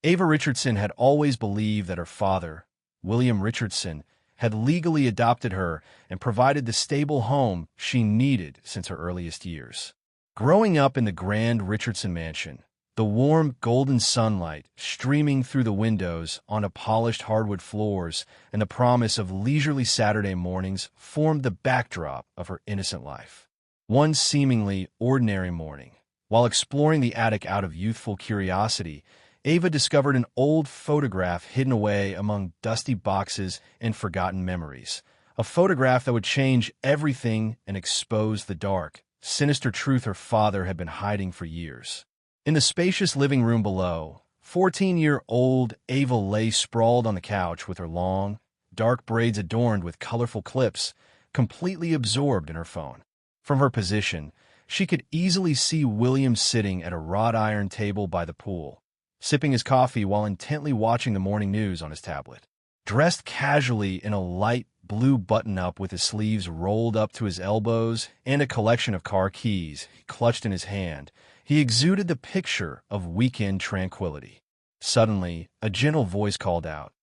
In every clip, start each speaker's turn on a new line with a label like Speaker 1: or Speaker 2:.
Speaker 1: Ava Richardson had always believed that her father, William Richardson, had legally adopted her and provided the stable home she needed since her earliest years. Growing up in the grand Richardson mansion, the warm golden sunlight streaming through the windows onto polished hardwood floors and the promise of leisurely Saturday mornings formed the backdrop of her innocent life. One seemingly ordinary morning, while exploring the attic out of youthful curiosity, Ava discovered an old photograph hidden away among dusty boxes and forgotten memories. A photograph that would change everything and expose the dark, sinister truth her father had been hiding for years. In the spacious living room below, 14-year-old Ava lay sprawled on the couch with her long, dark braids adorned with colorful clips, completely absorbed in her phone. From her position, she could easily see William sitting at a wrought iron table by the pool, sipping his coffee while intently watching the morning news on his tablet. Dressed casually in a light blue button-up with his sleeves rolled up to his elbows and a collection of car keys clutched in his hand, he exuded the picture of weekend tranquility. Suddenly, a gentle voice called out,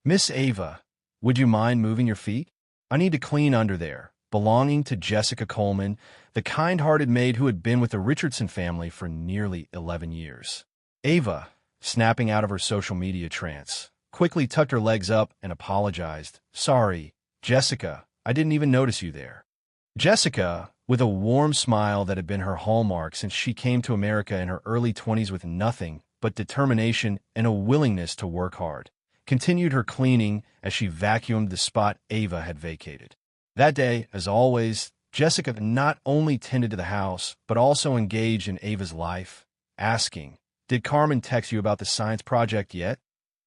Speaker 1: "Miss Ava, would you mind moving your feet? I need to clean under there," belonging to Jessica Coleman, the kind-hearted maid who had been with the Richardson family for nearly 11 years. Ava, snapping out of her social media trance, quickly tucked her legs up and apologized. "Sorry, Jessica, I didn't even notice you there." Jessica, with a warm smile that had been her hallmark since she came to America in her early 20s with nothing but determination and a willingness to work hard, continued her cleaning as she vacuumed the spot Ava had vacated. That day, as always, Jessica not only tended to the house, but also engaged in Ava's life, asking, "Did Carmen text you about the science project yet?"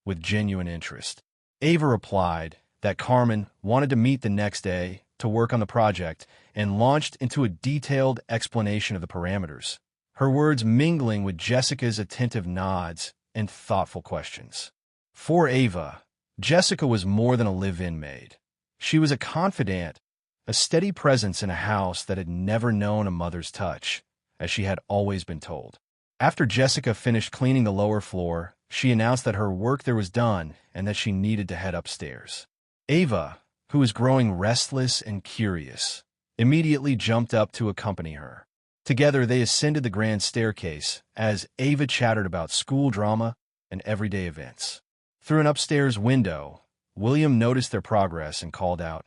Speaker 1: with genuine interest. Ava replied that Carmen wanted to meet the next day to work on the project and launched into a detailed explanation of the parameters, her words mingling with Jessica's attentive nods and thoughtful questions. For Ava, Jessica was more than a live-in maid. She was a confidant, a steady presence in a house that had never known a mother's touch, as she had always been told. After Jessica finished cleaning the lower floor, she announced that her work there was done and that she needed to head upstairs. Ava, who was growing restless and curious, immediately jumped up to accompany her. Together they ascended the grand staircase as Ava chattered about school drama and everyday events. Through an upstairs window, William noticed their progress and called out,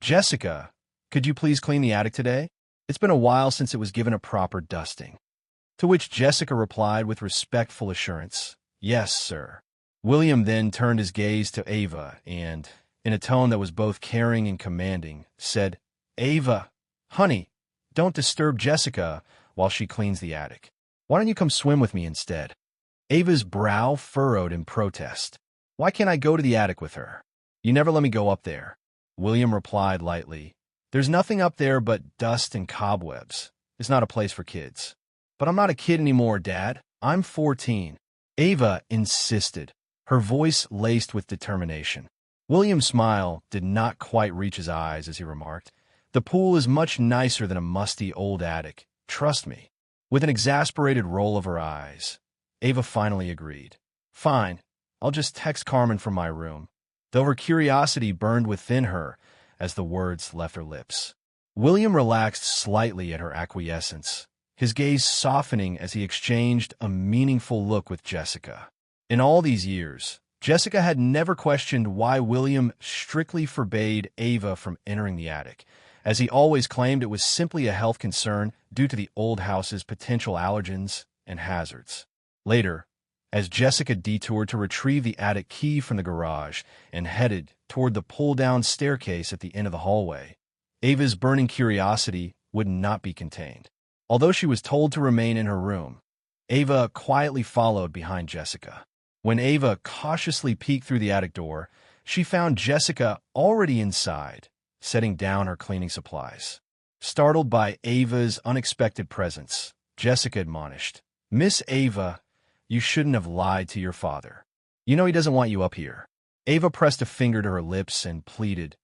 Speaker 1: "Jessica, could you please clean the attic today? It's been a while since it was given a proper dusting." To which Jessica replied with respectful assurance, "Yes, sir." William then turned his gaze to Ava and, in a tone that was both caring and commanding, said, "Ava, honey, don't disturb Jessica while she cleans the attic. Why don't you come swim with me instead?" Ava's brow furrowed in protest. "Why can't I go to the attic with her? You never let me go up there." William replied lightly, "There's nothing up there but dust and cobwebs. It's not a place for kids." "But I'm not a kid anymore, Dad. I'm 14. Ava insisted, her voice laced with determination. William's smile did not quite reach his eyes as he remarked, "The pool is much nicer than a musty old attic. Trust me." With an exasperated roll of her eyes, Ava finally agreed. "Fine, I'll just text Carmen from my room," though her curiosity burned within her as the words left her lips. William relaxed slightly at her acquiescence, his gaze softening as he exchanged a meaningful look with Jessica. In all these years, Jessica had never questioned why William strictly forbade Ava from entering the attic, as he always claimed it was simply a health concern due to the old house's potential allergens and hazards. Later, as Jessica detoured to retrieve the attic key from the garage and headed toward the pull-down staircase at the end of the hallway, Ava's burning curiosity would not be contained. Although she was told to remain in her room, Ava quietly followed behind Jessica. When Ava cautiously peeked through the attic door, she found Jessica already inside, setting down her cleaning supplies. Startled by Ava's unexpected presence, Jessica admonished, "Miss Ava, you shouldn't have lied to your father. You know he doesn't want you up here." Ava pressed a finger to her lips and pleaded,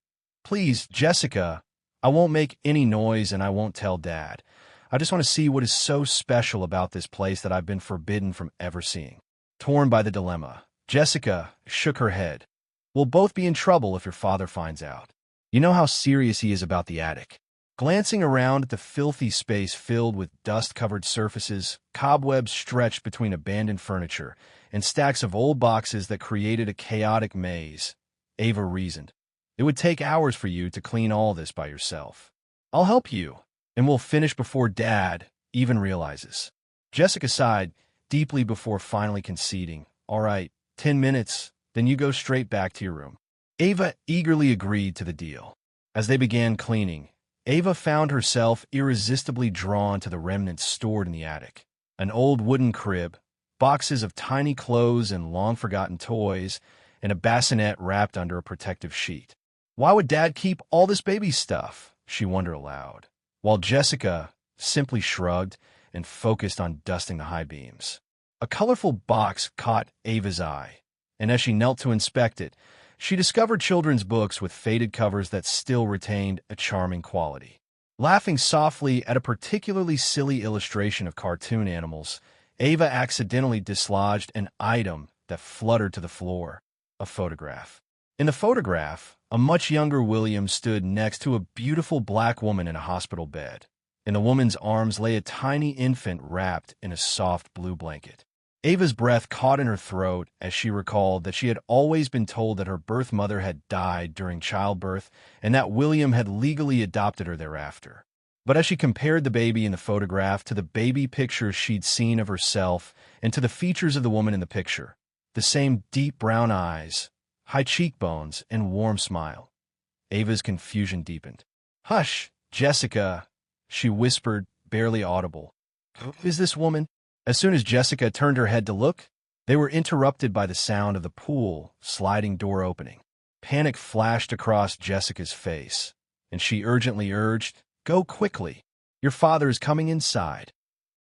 Speaker 1: "Please, Jessica, I won't make any noise and I won't tell Dad. I just want to see what is so special about this place that I've been forbidden from ever seeing." Torn by the dilemma, Jessica shook her head. We'll both be in trouble if your father finds out. You know how serious he is about the attic. Glancing around at the filthy space filled with dust-covered surfaces, cobwebs stretched between abandoned furniture, and stacks of old boxes that created a chaotic maze, Ava reasoned. It would take hours for you to clean all this by yourself. I'll help you, and we'll finish before Dad even realizes. Jessica sighed deeply before finally conceding. All right, 10 minutes, then you go straight back to your room. Ava eagerly agreed to the deal. As they began cleaning, Ava found herself irresistibly drawn to the remnants stored in the attic. An old wooden crib, boxes of tiny clothes and long-forgotten toys, and a bassinet wrapped under a protective sheet. Why would Dad keep all this baby stuff? She wondered aloud, while Jessica simply shrugged and focused on dusting the high beams. A colorful box caught Ava's eye, and as she knelt to inspect it, she discovered children's books with faded covers that still retained a charming quality. Laughing softly at a particularly silly illustration of cartoon animals, Ava accidentally dislodged an item that fluttered to the floor, a photograph. In the photograph, a much younger William stood next to a beautiful black woman in a hospital bed. In the woman's arms lay a tiny infant wrapped in a soft blue blanket. Ava's breath caught in her throat as she recalled that she had always been told that her birth mother had died during childbirth and that William had legally adopted her thereafter. But as she compared the baby in the photograph to the baby pictures she'd seen of herself and to the features of the woman in the picture, the same deep brown eyes, high cheekbones, and warm smile, Ava's confusion deepened. "Hush, Jessica," she whispered, barely audible. "Who is this woman?" As soon as Jessica turned her head to look, they were interrupted by the sound of the pool sliding door opening. Panic flashed across Jessica's face, and she urgently urged, "Go quickly. Your father is coming inside."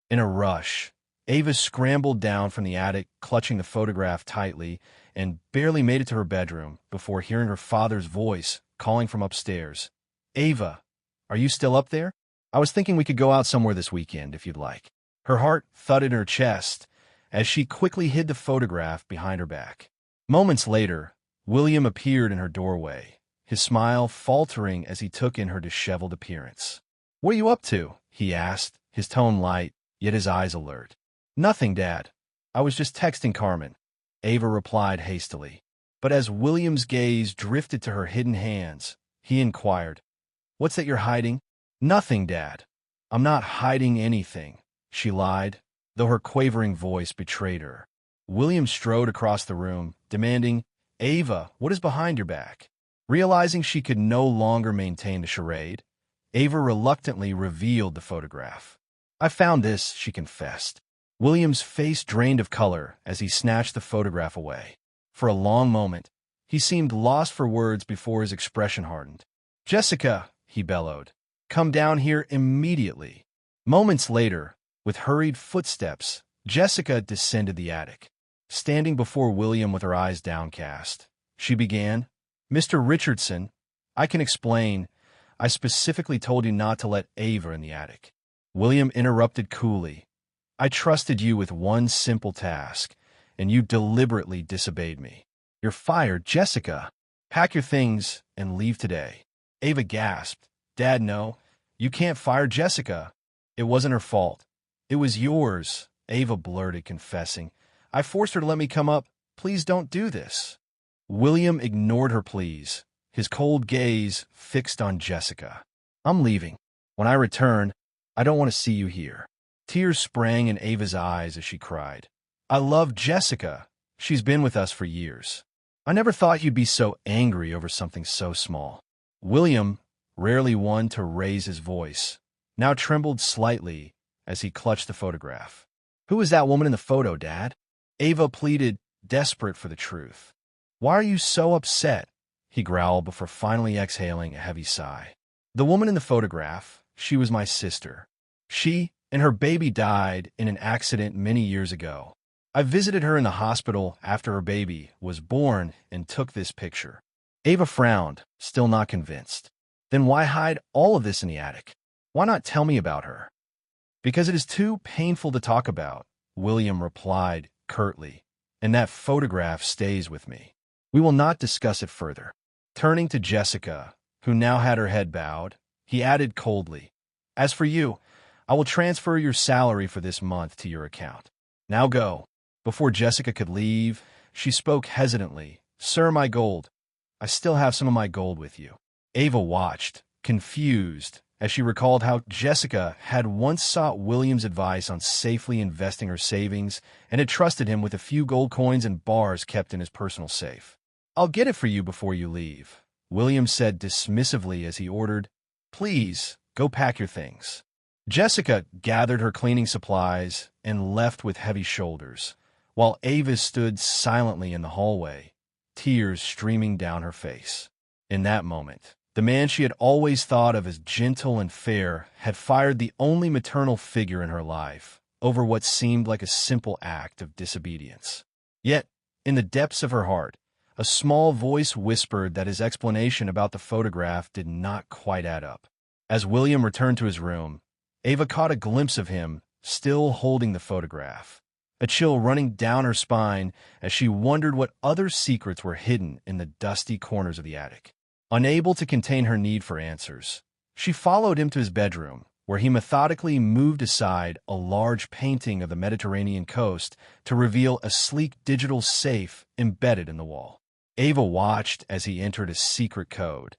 Speaker 1: In a rush, Ava scrambled down from the attic, clutching the photograph tightly, and barely made it to her bedroom before hearing her father's voice calling from upstairs. "Ava, are you still up there? I was thinking we could go out somewhere this weekend if you'd like." Her heart thudded in her chest as she quickly hid the photograph behind her back. Moments later, William appeared in her doorway, his smile faltering as he took in her disheveled appearance. "What are you up to?" he asked, his tone light, yet his eyes alert. "Nothing, Dad. I was just texting Carmen," Ava replied hastily. But as William's gaze drifted to her hidden hands, he inquired, "What's that you're hiding?" "Nothing, Dad. I'm not hiding anything," she lied, though her quavering voice betrayed her. William strode across the room, demanding, "Ava, what is behind your back?" Realizing she could no longer maintain the charade, Ava reluctantly revealed the photograph. "I found this," she confessed. William's face drained of color as he snatched the photograph away. For a long moment, he seemed lost for words before his expression hardened. "Jessica," he bellowed, "come down here immediately." Moments later, with hurried footsteps, Jessica descended the attic. Standing before William with her eyes downcast, she began, "Mr. Richardson, I can explain. I specifically told you not to let Ava in the attic." William interrupted coolly. "I trusted you with one simple task, and you deliberately disobeyed me. You're fired, Jessica. Pack your things and leave today." Ava gasped. "Dad, no. You can't fire Jessica. It wasn't her fault." "It was yours," Ava blurted, confessing. "I forced her to let me come up. Please don't do this." William ignored her pleas, his cold gaze fixed on Jessica. "I'm leaving. When I return, I don't want to see you here." Tears sprang in Ava's eyes as she cried. "I love Jessica. She's been with us for years. I never thought you'd be so angry over something so small." William, rarely one to raise his voice, now trembled slightly as he clutched the photograph. "Who is that woman in the photo, Dad?" Ava pleaded, desperate for the truth. "Why are you so upset?" he growled before finally exhaling a heavy sigh. "The woman in the photograph, she was my sister. She and her baby died in an accident many years ago. I visited her in the hospital after her baby was born and took this picture." Ava frowned, still not convinced. "Then why hide all of this in the attic? Why not tell me about her?" "Because it is too painful to talk about," William replied curtly. and that photograph stays with me. We will not discuss it further." Turning to Jessica, who now had her head bowed, he added coldly, "As for you, I will transfer your salary for this month to your account. Now go." Before Jessica could leave, she spoke hesitantly. "Sir, my gold. I still have some of my gold with you." Ava watched, confused, as she recalled how Jessica had once sought William's advice on safely investing her savings and had trusted him with a few gold coins and bars kept in his personal safe. "I'll get it for you before you leave," William said dismissively as he ordered, "Please, go pack your things." Jessica gathered her cleaning supplies and left with heavy shoulders, while Ava stood silently in the hallway, tears streaming down her face. In that moment, the man she had always thought of as gentle and fair had fired the only maternal figure in her life over what seemed like a simple act of disobedience. Yet, in the depths of her heart, a small voice whispered that his explanation about the photograph did not quite add up. As William returned to his room, Ava caught a glimpse of him, still holding the photograph, a chill running down her spine as she wondered what other secrets were hidden in the dusty corners of the attic. Unable to contain her need for answers, she followed him to his bedroom, where he methodically moved aside a large painting of the Mediterranean coast to reveal a sleek digital safe embedded in the wall. Ava watched as he entered a secret code,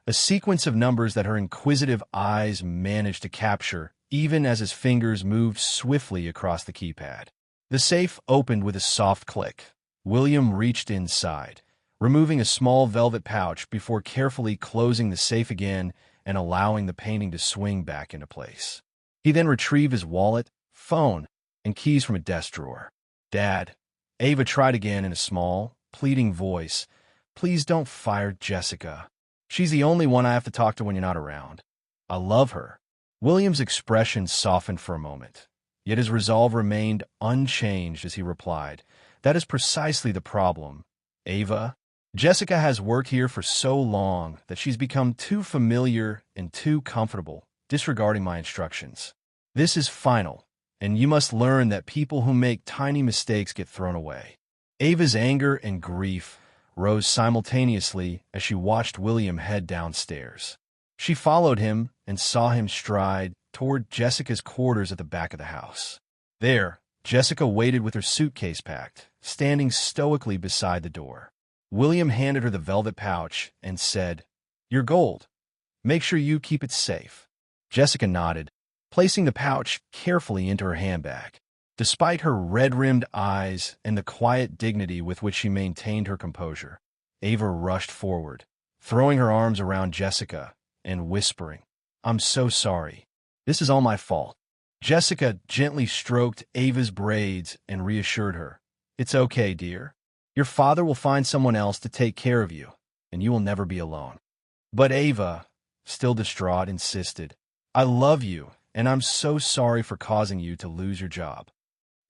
Speaker 1: a sequence of numbers that her inquisitive eyes managed to capture even as his fingers moved swiftly across the keypad. The safe opened with a soft click. William reached inside, removing a small velvet pouch before carefully closing the safe again and allowing the painting to swing back into place. He then retrieved his wallet, phone, and keys from a desk drawer. "Dad," Ava tried again in a small, pleading voice, "please don't fire Jessica. She's the only one I have to talk to when you're not around. I love her." William's expression softened for a moment, yet his resolve remained unchanged as he replied, "That is precisely the problem, Ava. Jessica has worked here for so long that she's become too familiar and too comfortable, disregarding my instructions. This is final, and you must learn that people who make tiny mistakes get thrown away." Ava's anger and grief rose simultaneously as she watched William head downstairs. She followed him and saw him stride toward Jessica's quarters at the back of the house. There, Jessica waited with her suitcase packed, standing stoically beside the door. William handed her the velvet pouch and said, "Your gold. Make sure you keep it safe." Jessica nodded, placing the pouch carefully into her handbag. Despite her red-rimmed eyes and the quiet dignity with which she maintained her composure, Ava rushed forward, throwing her arms around Jessica and whispering, "I'm so sorry. This is all my fault." Jessica gently stroked Ava's braids and reassured her, "It's okay, dear. Your father will find someone else to take care of you, and you will never be alone." But Ava, still distraught, insisted, "I love you, and I'm so sorry for causing you to lose your job."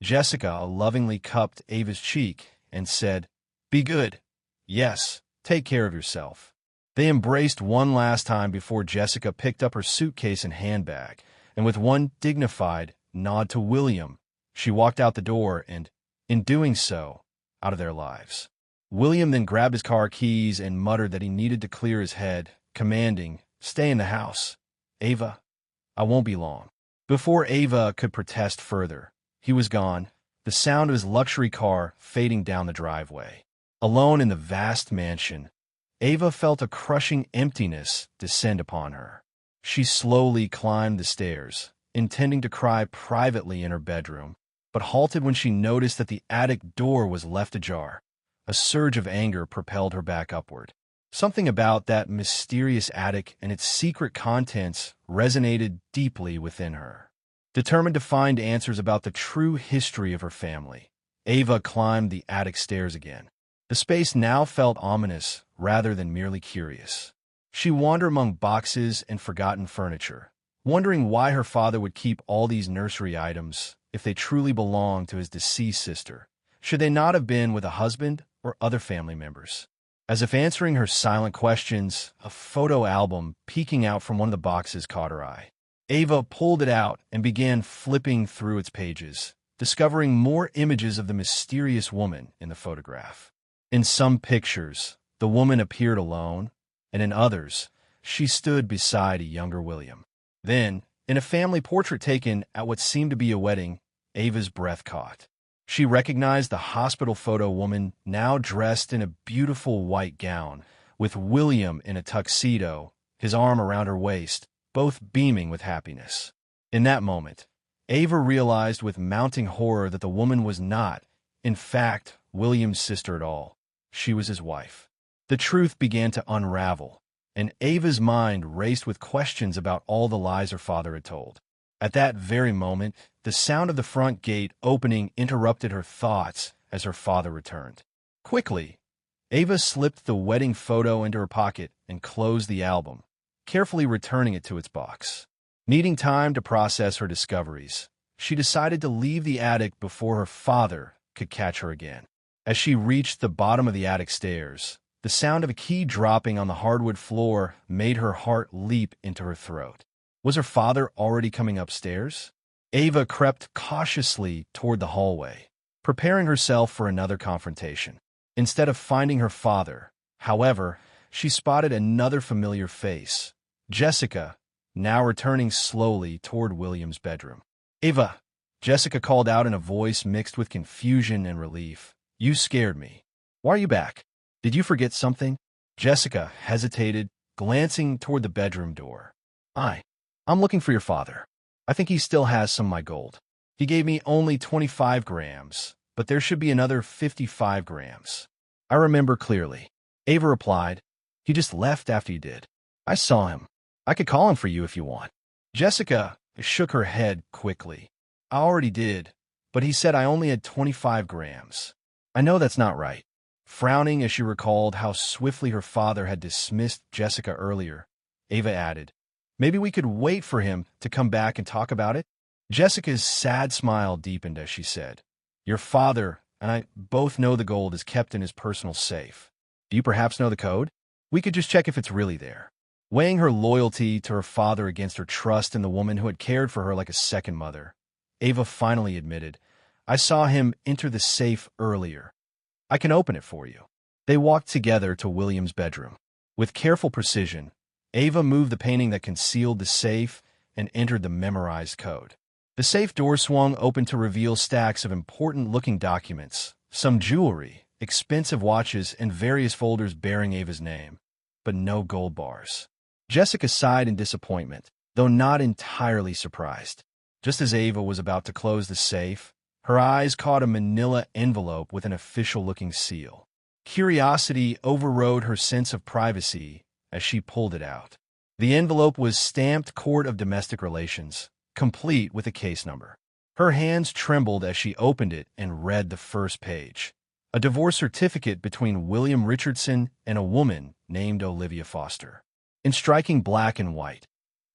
Speaker 1: Jessica lovingly cupped Ava's cheek and said, "Be good. Yes, take care of yourself." They embraced one last time before Jessica picked up her suitcase and handbag, and with one dignified nod to William, she walked out the door and, in doing so, out of their lives. William then grabbed his car keys and muttered that he needed to clear his head, commanding, "Stay in the house. Ava, I won't be long." Before Ava could protest further, he was gone, the sound of his luxury car fading down the driveway. Alone in the vast mansion, Ava felt a crushing emptiness descend upon her. She slowly climbed the stairs, intending to cry privately in her bedroom, but halted when she noticed that the attic door was left ajar. A surge of anger propelled her back upward. Something about that mysterious attic and its secret contents resonated deeply within her. Determined to find answers about the true history of her family, Ava climbed the attic stairs again. The space now felt ominous rather than merely curious. She wandered among boxes and forgotten furniture, wondering why her father would keep all these nursery items if they truly belonged to his deceased sister. Should they not have been with a husband or other family members? As if answering her silent questions, a photo album peeking out from one of the boxes caught her eye. Ava pulled it out and began flipping through its pages, discovering more images of the mysterious woman in the photograph. In some pictures, the woman appeared alone, and in others, she stood beside a younger William. Then, in a family portrait taken at what seemed to be a wedding, Ava's breath caught. She recognized the hospital photo woman now dressed in a beautiful white gown, with William in a tuxedo, his arm around her waist, both beaming with happiness. In that moment, Ava realized with mounting horror that the woman was not, in fact, William's sister at all. She was his wife. The truth began to unravel, and Ava's mind raced with questions about all the lies her father had told. At that very moment, the sound of the front gate opening interrupted her thoughts as her father returned. Quickly, Ava slipped the wedding photo into her pocket and closed the album, carefully returning it to its box. Needing time to process her discoveries, she decided to leave the attic before her father could catch her again. As she reached the bottom of the attic stairs, the sound of a key dropping on the hardwood floor made her heart leap into her throat. Was her father already coming upstairs? Ava crept cautiously toward the hallway, preparing herself for another confrontation. Instead of finding her father, however, she spotted another familiar face, Jessica, now returning slowly toward William's bedroom. "Ava," Jessica called out in a voice mixed with confusion and relief. "You scared me. Why are you back? Did you forget something?" Jessica hesitated, glancing toward the bedroom door. I'm looking for your father. I think he still has some of my gold. He gave me only 25 grams, but there should be another 55 grams. I remember clearly." Ava replied, "He just left after you did. I saw him. I could call him for you if you want." Jessica shook her head quickly. "I already did, but he said I only had 25 grams. I know that's not right." Frowning as she recalled how swiftly her father had dismissed Jessica earlier, Ava added, "Maybe we could wait for him to come back and talk about it?" Jessica's sad smile deepened as she said, "Your father and I both know the gold is kept in his personal safe. Do you perhaps know the code? We could just check if it's really there." Weighing her loyalty to her father against her trust in the woman who had cared for her like a second mother, Ava finally admitted, "I saw him enter the safe earlier. I can open it for you." They walked together to William's bedroom. With careful precision, Ava moved the painting that concealed the safe and entered the memorized code. The safe door swung open to reveal stacks of important-looking documents, some jewelry, expensive watches, and various folders bearing Ava's name, but no gold bars. Jessica sighed in disappointment, though not entirely surprised. Just as Ava was about to close the safe, her eyes caught a manila envelope with an official-looking seal. Curiosity overrode her sense of privacy as she pulled it out. The envelope was stamped Court of Domestic Relations, complete with a case number. Her hands trembled as she opened it and read the first page. A divorce certificate between William Richardson and a woman named Olivia Foster. In striking black and white,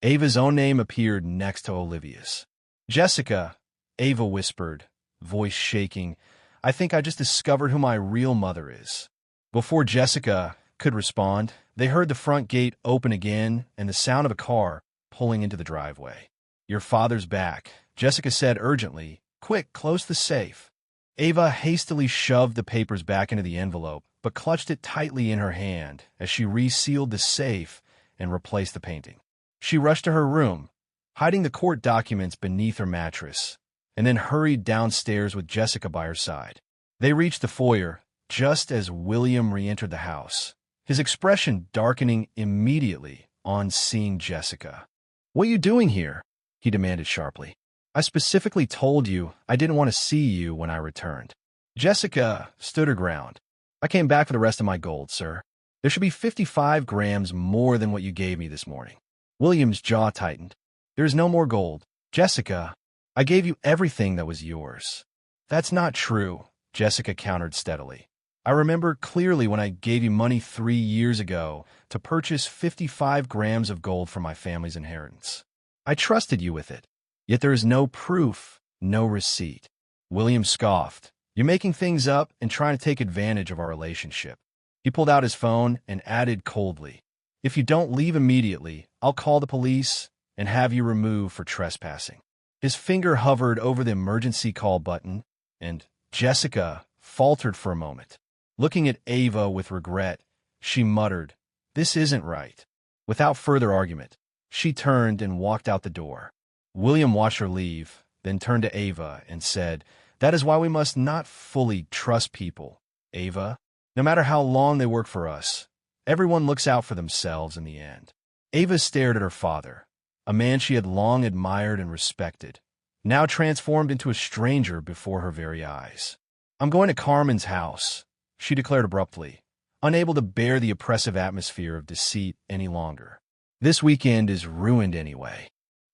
Speaker 1: Ava's own name appeared next to Olivia's. "Jessica," Ava whispered, voice shaking, "I think I just discovered who my real mother is." Before Jessica could respond, they heard the front gate open again and the sound of a car pulling into the driveway. "Your father's back," Jessica said urgently. "Quick, close the safe." Ava hastily shoved the papers back into the envelope, but clutched it tightly in her hand as she resealed the safe and replaced the painting. She rushed to her room, hiding the court documents beneath her mattress, and then hurried downstairs with Jessica by her side. They reached the foyer just as William re-entered the house, his expression darkening immediately on seeing Jessica. "What are you doing here?" he demanded sharply. "I specifically told you I didn't want to see you when I returned." Jessica stood her ground. "I came back for the rest of my gold, sir. There should be 55 grams more than what you gave me this morning." William's jaw tightened. "There is no more gold. Jessica, I gave you everything that was yours." "That's not true," Jessica countered steadily. "I remember clearly when I gave you money 3 years ago to purchase 55 grams of gold from my family's inheritance. I trusted you with it, yet there is no proof, no receipt." William scoffed. "You're making things up and trying to take advantage of our relationship." He pulled out his phone and added coldly, "If you don't leave immediately, I'll call the police and have you removed for trespassing." His finger hovered over the emergency call button, and Jessica faltered for a moment. Looking at Ava with regret, she muttered, "This isn't right." Without further argument, she turned and walked out the door. William watched her leave, then turned to Ava and said, "That is why we must not fully trust people, Ava. No matter how long they work for us, everyone looks out for themselves in the end." Ava stared at her father, a man she had long admired and respected, now transformed into a stranger before her very eyes. "I'm going to Carmen's house," she declared abruptly, unable to bear the oppressive atmosphere of deceit any longer. "This weekend is ruined anyway."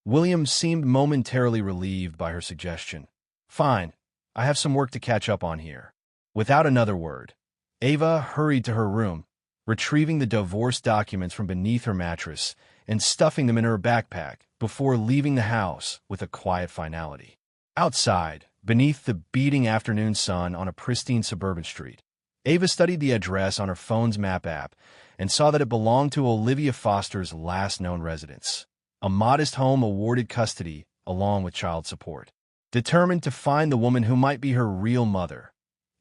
Speaker 1: William seemed momentarily relieved by her suggestion. "Fine, I have some work to catch up on here." Without another word, Ava hurried to her room, retrieving the divorce documents from beneath her mattress and stuffing them in her backpack before leaving the house with a quiet finality. Outside, beneath the beating afternoon sun on a pristine suburban street, Ava studied the address on her phone's map app and saw that it belonged to Olivia Foster's last known residence, a modest home awarded custody along with child support. Determined to find the woman who might be her real mother,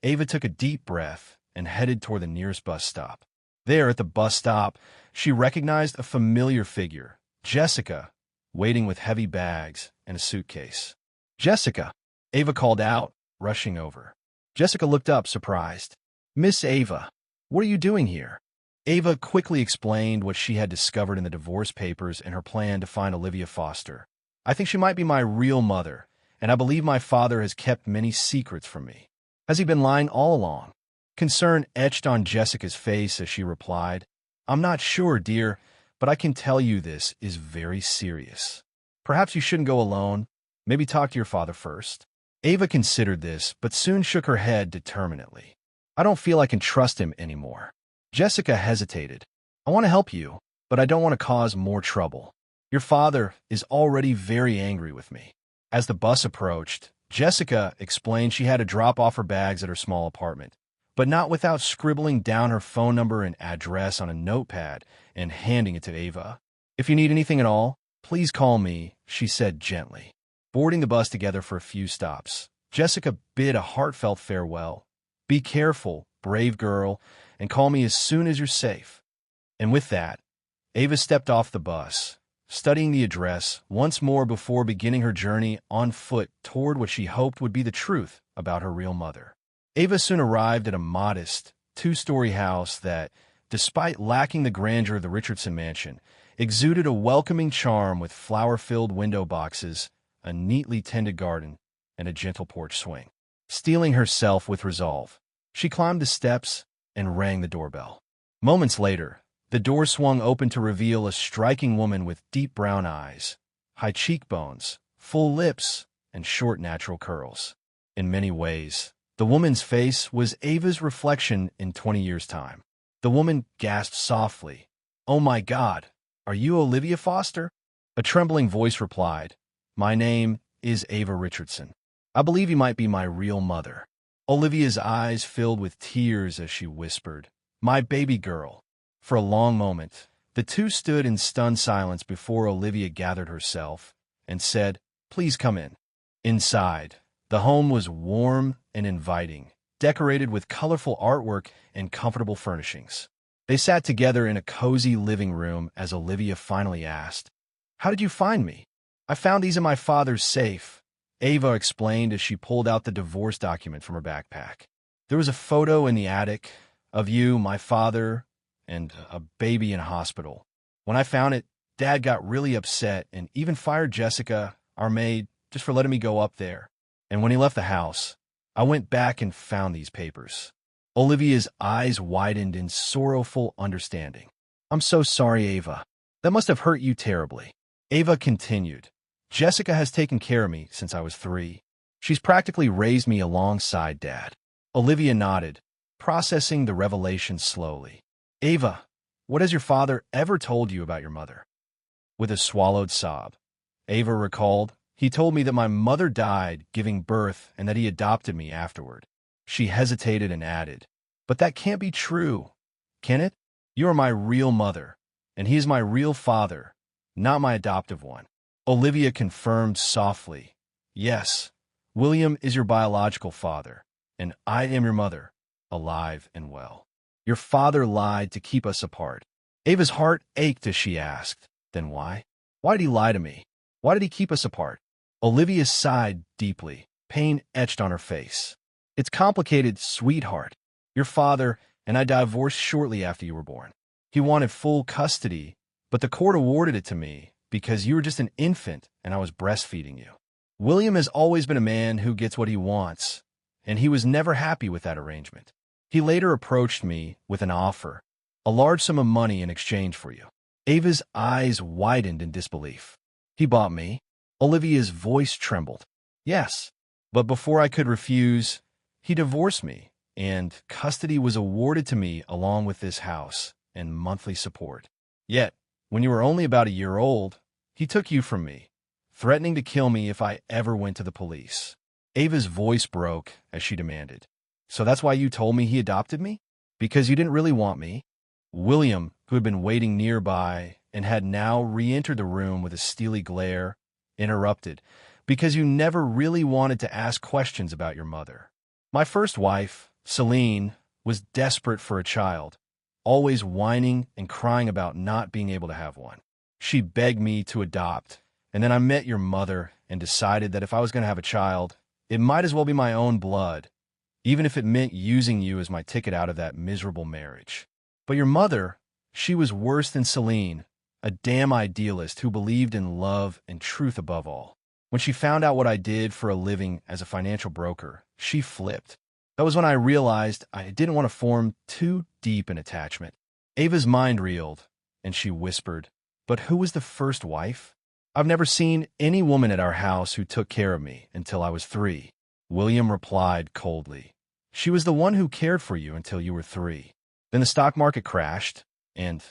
Speaker 1: Ava took a deep breath and headed toward the nearest bus stop. There, at the bus stop, she recognized a familiar figure, Jessica, waiting with heavy bags and a suitcase. "Jessica," Ava called out, rushing over. Jessica looked up, surprised. "Miss Ava, what are you doing here?" Ava quickly explained what she had discovered in the divorce papers and her plan to find Olivia Foster. "I think she might be my real mother, and I believe my father has kept many secrets from me." "Has he been lying all along?" Concern etched on Jessica's face as she replied, "I'm not sure, dear, but I can tell you this is very serious. Perhaps you shouldn't go alone. Maybe talk to your father first." Ava considered this, but soon shook her head determinedly. "I don't feel I can trust him anymore." Jessica hesitated. "I want to help you, but I don't want to cause more trouble. Your father is already very angry with me." As the bus approached, Jessica explained she had to drop off her bags at her small apartment, but not without scribbling down her phone number and address on a notepad and handing it to Ava. "If you need anything at all, please call me," she said gently. Boarding the bus together for a few stops, Jessica bid a heartfelt farewell. "Be careful, brave girl, and call me as soon as you're safe." And with that, Ava stepped off the bus, studying the address once more before beginning her journey on foot toward what she hoped would be the truth about her real mother. Ava soon arrived at a modest, two-story house that, despite lacking the grandeur of the Richardson mansion, exuded a welcoming charm with flower-filled window boxes, a neatly tended garden, and a gentle porch swing. Steeling herself with resolve, she climbed the steps and rang the doorbell. Moments later, the door swung open to reveal a striking woman with deep brown eyes, high cheekbones, full lips, and short natural curls. In many ways, the woman's face was Ava's reflection in 20 years' time. The woman gasped softly, "Oh my God, are you Olivia Foster?" A trembling voice replied, "My name is Ava Richardson. I believe you might be my real mother." Olivia's eyes filled with tears as she whispered, "My baby girl." For a long moment, the two stood in stunned silence before Olivia gathered herself and said, "Please come in." Inside, the home was warm and inviting, decorated with colorful artwork and comfortable furnishings. They sat together in a cozy living room as Olivia finally asked, "How did you find me?" "I found these in my father's safe," Ava explained as she pulled out the divorce document from her backpack. "There was a photo in the attic of you, my father, and a baby in a hospital. When I found it, Dad got really upset and even fired Jessica, our maid, just for letting me go up there. And when he left the house, I went back and found these papers." Olivia's eyes widened in sorrowful understanding. "I'm so sorry, Ava. That must have hurt you terribly." Ava continued, "Jessica has taken care of me since I was 3. She's practically raised me alongside Dad." Olivia nodded, processing the revelation slowly. "Ava, what has your father ever told you about your mother?" With a swallowed sob, Ava recalled, "He told me that my mother died giving birth and that he adopted me afterward." She hesitated and added, "But that can't be true, can it? You are my real mother, and he is my real father, not my adoptive one." Olivia confirmed softly. Yes, William is your biological father, and I am your mother, alive and well. Your father lied to keep us apart. Ava's heart ached as she asked, then why? Why did he lie to me? Why did he keep us apart? Olivia sighed deeply, pain etched on her face. It's complicated, sweetheart. Your father and I divorced shortly after you were born. He wanted full custody, but the court awarded it to me because you were just an infant and I was breastfeeding you. William has always been a man who gets what he wants, and he was never happy with that arrangement. He later approached me with an offer, a large sum of money in exchange for you. Ava's eyes widened in disbelief. He bought me? Olivia's voice trembled. Yes, but before I could refuse, he divorced me, and custody was awarded to me along with this house and monthly support. Yet, when you were only about a year old, he took you from me, threatening to kill me if I ever went to the police. Ava's voice broke as she demanded. So that's why you told me he adopted me? Because you didn't really want me? William, who had been waiting nearby and had now re-entered the room with a steely glare, interrupted. Because you never really wanted to ask questions about your mother. My first wife, Celine, was desperate for a child, always whining and crying about not being able to have one. She begged me to adopt, and then I met your mother and decided that if I was going to have a child, it might as well be my own blood, even if it meant using you as my ticket out of that miserable marriage. But your mother, she was worse than Celine, a damn idealist who believed in love and truth above all. When she found out what I did for a living as a financial broker, she flipped. That was when I realized I didn't want to form too deep an attachment. Ava's mind reeled, and she whispered, "But who was the first wife? I've never seen any woman at our house who took care of me until I was 3. William replied coldly, "She was the one who cared for you until you were 3. Then the stock market crashed, and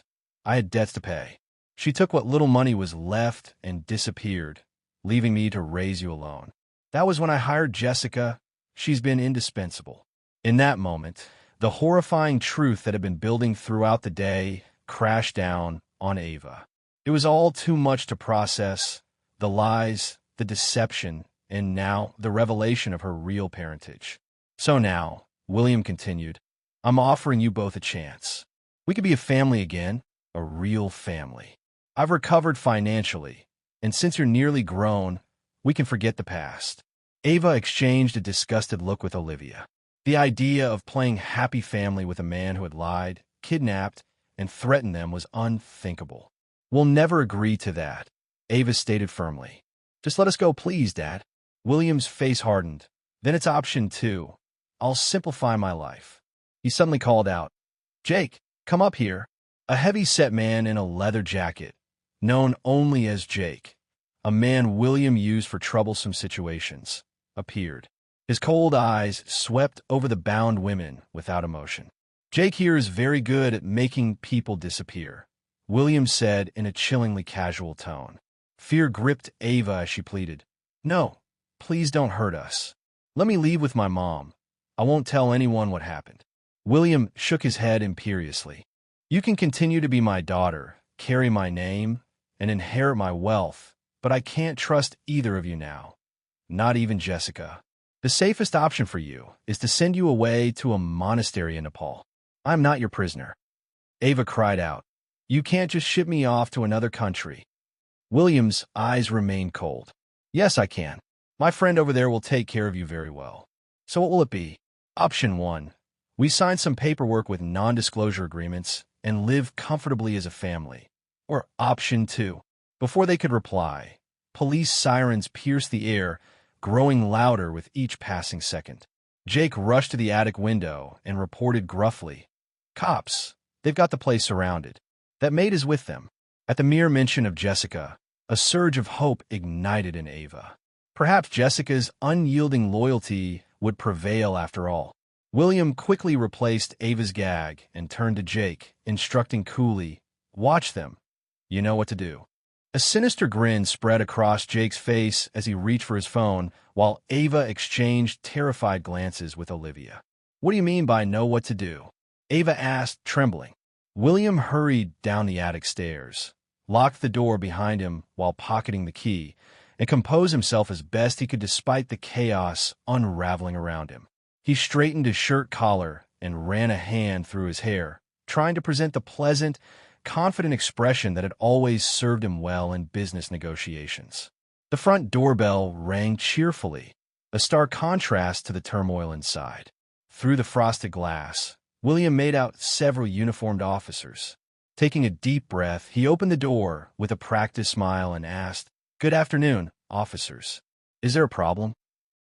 Speaker 1: I had debts to pay. She took what little money was left and disappeared, leaving me to raise you alone. That was when I hired Jessica. She's been indispensable." In that moment, the horrifying truth that had been building throughout the day crashed down on Ava. It was all too much to process, the lies, the deception, and now the revelation of her real parentage. "So now," William continued, "I'm offering you both a chance. We could be a family again, a real family. I've recovered financially, and since you're nearly grown, we can forget the past." Ava exchanged a disgusted look with Olivia. The idea of playing happy family with a man who had lied, kidnapped, and threatened them was unthinkable. "We'll never agree to that," Ava stated firmly. "Just let us go, please, Dad." William's face hardened. "Then it's option 2. I'll simplify my life." He suddenly called out, "Jake, come up here." A heavy-set man in a leather jacket, known only as Jake, a man William used for troublesome situations, appeared. His cold eyes swept over the bound women without emotion. "Jake here is very good at making people disappear," William said in a chillingly casual tone. Fear gripped Ava as she pleaded, "No, please don't hurt us. Let me leave with my mom. I won't tell anyone what happened." William shook his head imperiously. "You can continue to be my daughter, carry my name, and inherit my wealth, but I can't trust either of you now. Not even Jessica. The safest option for you is to send you away to a monastery in Nepal. I'm not your prisoner." Ava cried out, "You can't just ship me off to another country." William's eyes remained cold. "Yes, I can. My friend over there will take care of you very well." "So what will it be?" Option 1. We sign some paperwork with non-disclosure agreements and live comfortably as a family. Or option 2. Before they could reply, police sirens pierced the air, growing louder with each passing second. Jake rushed to the attic window and reported gruffly, "Cops, they've got the place surrounded." That maid is with them. At the mere mention of Jessica, a surge of hope ignited in Ava. Perhaps Jessica's unyielding loyalty would prevail after all. William quickly replaced Ava's gag and turned to Jake, instructing coolly, "Watch them. You know what to do." A sinister grin spread across Jake's face as he reached for his phone, while Ava exchanged terrified glances with Olivia. "What do you mean by know what to do?" Ava asked, trembling. William hurried down the attic stairs. locked the door behind him while pocketing the key, and composed himself as best he could despite the chaos unraveling around him. He straightened his shirt collar and ran a hand through his hair, trying to present the pleasant, confident expression that had always served him well in business negotiations. The front doorbell rang cheerfully, a stark contrast to the turmoil inside. Through the frosted glass, William made out several uniformed officers. Taking a deep breath, he opened the door with a practiced smile and asked, "Good afternoon, officers. Is there a problem?"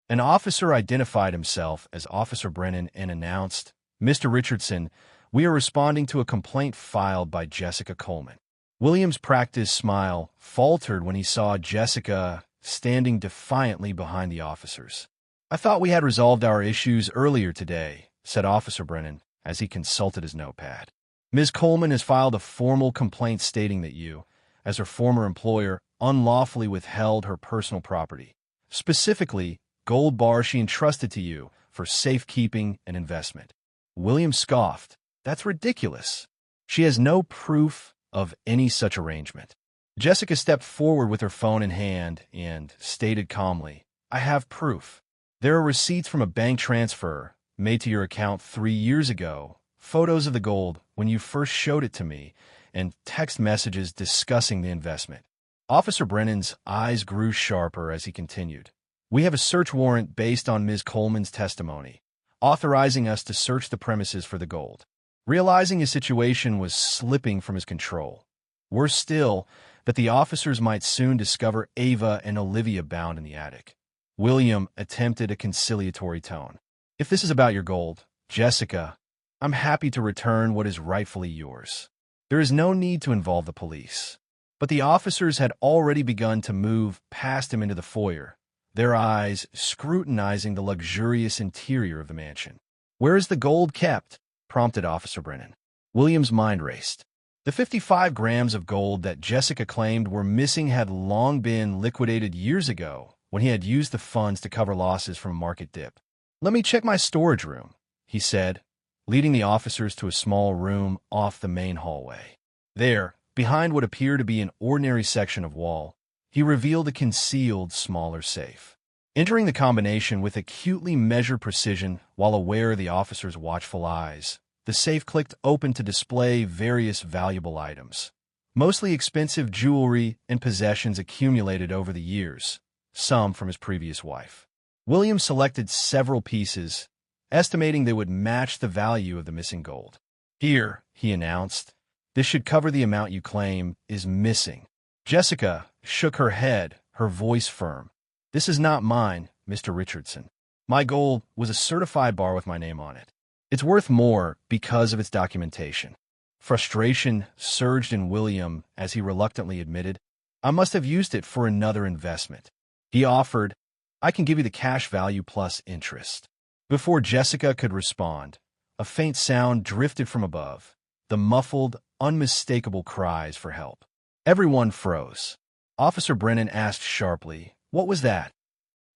Speaker 1: An officer identified himself as Officer Brennan and announced, "Mr. Richardson, we are responding to a complaint filed by Jessica Coleman." William's practiced smile faltered when he saw Jessica standing defiantly behind the officers. "I thought we had resolved our issues earlier today," said Officer Brennan as he consulted his notepad. "Ms. Coleman has filed a formal complaint stating that you, as her former employer, unlawfully withheld her personal property, specifically gold bars she entrusted to you for safekeeping and investment." William scoffed. "That's ridiculous. She has no proof of any such arrangement." Jessica stepped forward with her phone in hand and stated calmly, "I have proof. There are receipts from a bank transfer made to your account 3 years ago, photos of the gold when you first showed it to me, and text messages discussing the investment." Officer Brennan's eyes grew sharper as he continued, "We have a search warrant based on Ms. Coleman's testimony, authorizing us to search the premises for the gold." Realizing his situation was slipping from his control, worse still, that the officers might soon discover Ava and Olivia bound in the attic, William attempted a conciliatory tone. "If this is about your gold, Jessica, I'm happy to return what is rightfully yours. There is no need to involve the police." But the officers had already begun to move past him into the foyer, their eyes scrutinizing the luxurious interior of the mansion. "Where is the gold kept?" prompted Officer Brennan. William's mind raced. The 55 grams of gold that Jessica claimed were missing had long been liquidated years ago when he had used the funds to cover losses from a market dip. "Let me check my storage room," he said, leading the officers to a small room off the main hallway. There, behind what appeared to be an ordinary section of wall, he revealed a concealed, smaller safe. Entering the combination with acutely measured precision while aware of the officer's watchful eyes, the safe clicked open to display various valuable items, mostly expensive jewelry and possessions accumulated over the years, some from his previous wife. William selected several pieces, estimating they would match the value of the missing gold. "Here," he announced, "this should cover the amount you claim is missing." Jessica shook her head, her voice firm. "This is not mine, Mr. Richardson. My gold was a certified bar with my name on it. It's worth more because of its documentation." Frustration surged in William as he reluctantly admitted, "I must have used it for another investment." He offered, "I can give you the cash value plus interest." Before Jessica could respond, a faint sound drifted from above, the muffled, unmistakable cries for help. Everyone froze. Officer Brennan asked sharply, "What was that?"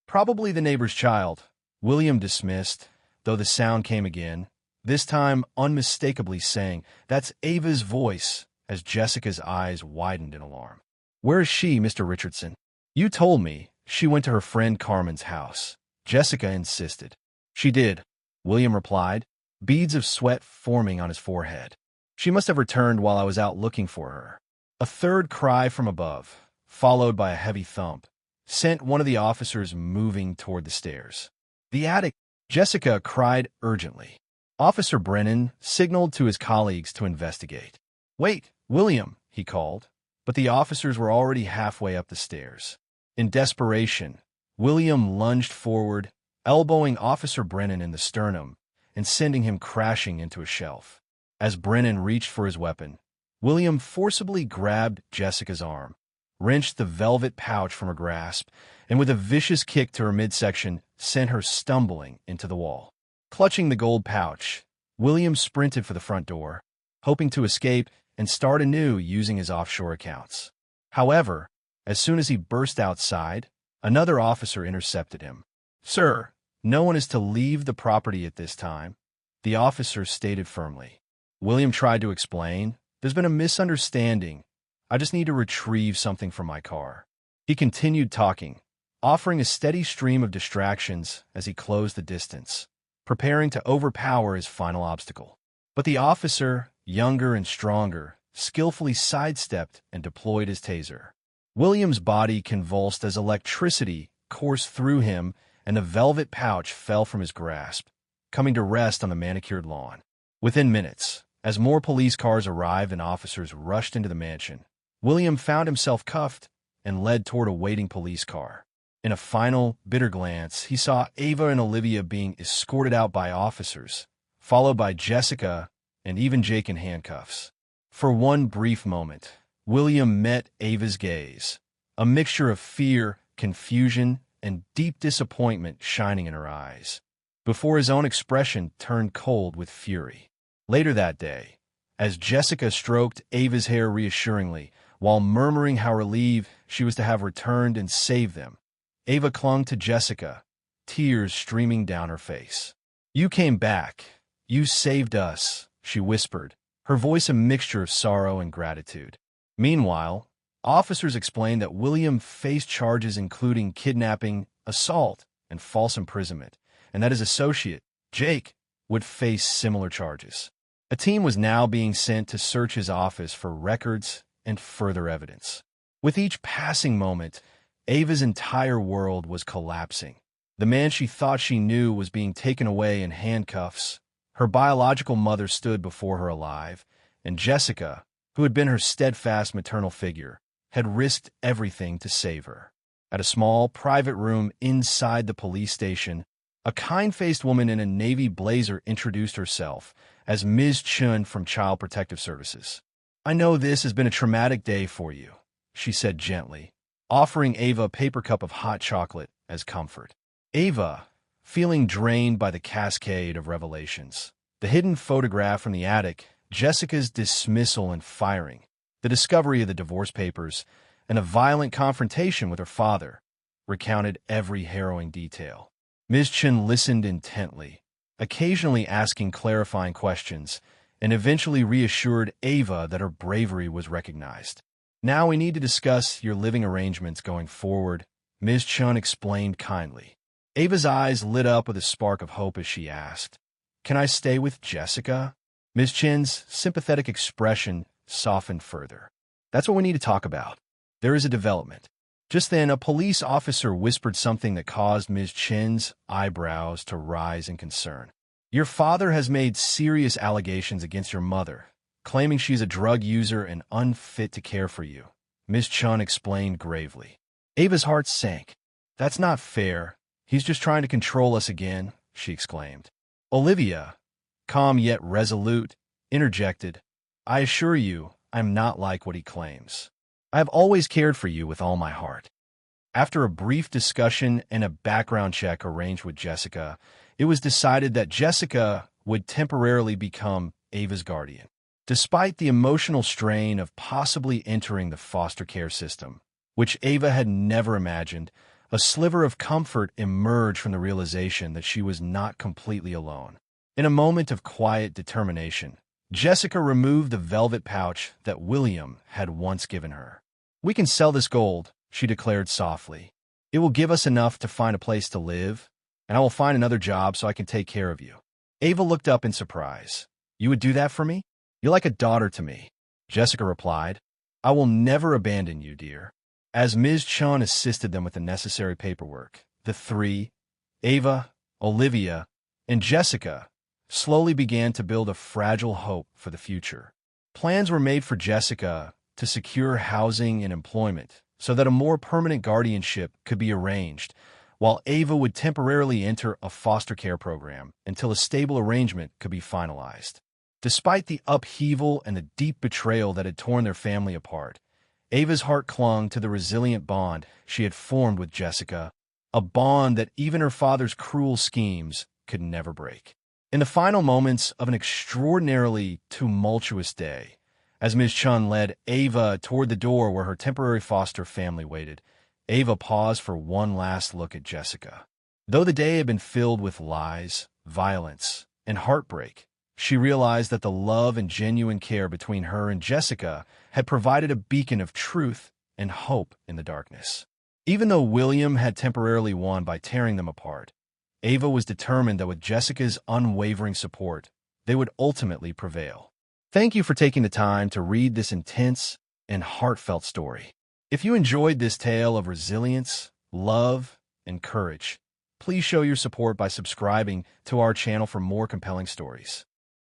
Speaker 1: "Probably the neighbor's child," William dismissed, though the sound came again, this time unmistakably saying, "That's Ava's voice," as Jessica's eyes widened in alarm. "Where is she, Mr. Richardson?" "You told me she went to her friend Carmen's house," Jessica insisted. "She did," William replied, beads of sweat forming on his forehead. "She must have returned while I was out looking for her." A third cry from above, followed by a heavy thump, sent one of the officers moving toward the stairs. "The attic!" Jessica cried urgently. Officer Brennan signaled to his colleagues to investigate. "Wait, William," he called, but the officers were already halfway up the stairs. In desperation, William lunged forward, elbowing Officer Brennan in the sternum and sending him crashing into a shelf. As Brennan reached for his weapon, William forcibly grabbed Jessica's arm, wrenched the velvet pouch from her grasp, and with a vicious kick to her midsection, sent her stumbling into the wall. Clutching the gold pouch, William sprinted for the front door, hoping to escape and start anew using his offshore accounts. However, as soon as he burst outside, another officer intercepted him. "Sir, no one is to leave the property at this time," the officer stated firmly. William tried to explain, "There's been a misunderstanding. I just need to retrieve something from my car." He continued talking, offering a steady stream of distractions as he closed the distance, preparing to overpower his final obstacle. But the officer, younger and stronger, skillfully sidestepped and deployed his taser. William's body convulsed as electricity coursed through him and the velvet pouch fell from his grasp, coming to rest on the manicured lawn. Within minutes, as more police cars arrived and officers rushed into the mansion, William found himself cuffed and led toward a waiting police car. In a final, bitter glance, he saw Ava and Olivia being escorted out by officers, followed by Jessica and even Jake in handcuffs. For one brief moment, William met Ava's gaze, a mixture of fear, confusion, and deep disappointment shining in her eyes, before his own expression turned cold with fury. Later that day, as Jessica stroked Ava's hair reassuringly, while murmuring how relieved she was to have returned and saved them, Ava clung to Jessica, tears streaming down her face. "You came back. You saved us," she whispered, her voice a mixture of sorrow and gratitude. Meanwhile, officers explained that William faced charges including kidnapping, assault, and false imprisonment, and that his associate, Jake, would face similar charges. A team was now being sent to search his office for records and further evidence. With each passing moment, Ava's entire world was collapsing. The man she thought she knew was being taken away in handcuffs. Her biological mother stood before her alive, and Jessica, who had been her steadfast maternal figure, had risked everything to save her. At a small, private room inside the police station, a kind-faced woman in a navy blazer introduced herself as Ms. Chun from Child Protective Services. "I know this has been a traumatic day for you," she said gently, offering Ava a paper cup of hot chocolate as comfort. Ava, feeling drained by the cascade of revelations, the hidden photograph from the attic, Jessica's dismissal and firing, the discovery of the divorce papers, and a violent confrontation with her father, recounted every harrowing detail. Ms. Chen listened intently, occasionally asking clarifying questions, and eventually reassured Ava that her bravery was recognized. "Now we need to discuss your living arrangements going forward," Ms. Chun explained kindly. Ava's eyes lit up with a spark of hope as she asked, "Can I stay with Jessica?" Ms. Chin's sympathetic expression softened further. "That's what we need to talk about. There is a development." Just then, a police officer whispered something that caused Ms. Chin's eyebrows to rise in concern. "Your father has made serious allegations against your mother, claiming she's a drug user and unfit to care for you," Ms. Chun explained gravely. Ava's heart sank. "That's not fair. He's just trying to control us again," she exclaimed. Olivia, calm yet resolute, interjected, "I assure you, I'm not like what he claims. I have always cared for you with all my heart." After a brief discussion and a background check arranged with Jessica, it was decided that Jessica would temporarily become Ava's guardian. Despite the emotional strain of possibly entering the foster care system, which Ava had never imagined, a sliver of comfort emerged from the realization that she was not completely alone. In a moment of quiet determination, Jessica removed the velvet pouch that William had once given her. "We can sell this gold," she declared softly. "It will give us enough to find a place to live, and I will find another job so I can take care of you." Ava looked up in surprise. "You would do that for me? You're like a daughter to me." Jessica replied, "I will never abandon you, dear." As Ms. Chun assisted them with the necessary paperwork, the three, Ava, Olivia, and Jessica, slowly began to build a fragile hope for the future. Plans were made for Jessica to secure housing and employment so that a more permanent guardianship could be arranged, while Ava would temporarily enter a foster care program until a stable arrangement could be finalized. Despite the upheaval and the deep betrayal that had torn their family apart, Ava's heart clung to the resilient bond she had formed with Jessica, a bond that even her father's cruel schemes could never break. In the final moments of an extraordinarily tumultuous day, as Ms. Chun led Ava toward the door where her temporary foster family waited, Ava paused for one last look at Jessica. Though the day had been filled with lies, violence, and heartbreak, She realized that the love and genuine care between her and Jessica had provided a beacon of truth and hope in the darkness. Even though William had temporarily won by tearing them apart, Ava was determined that with Jessica's unwavering support, they would ultimately prevail. Thank you for taking the time to read this intense and heartfelt story. If you enjoyed this tale of resilience, love, and courage, please show your support by subscribing to our channel for more compelling stories.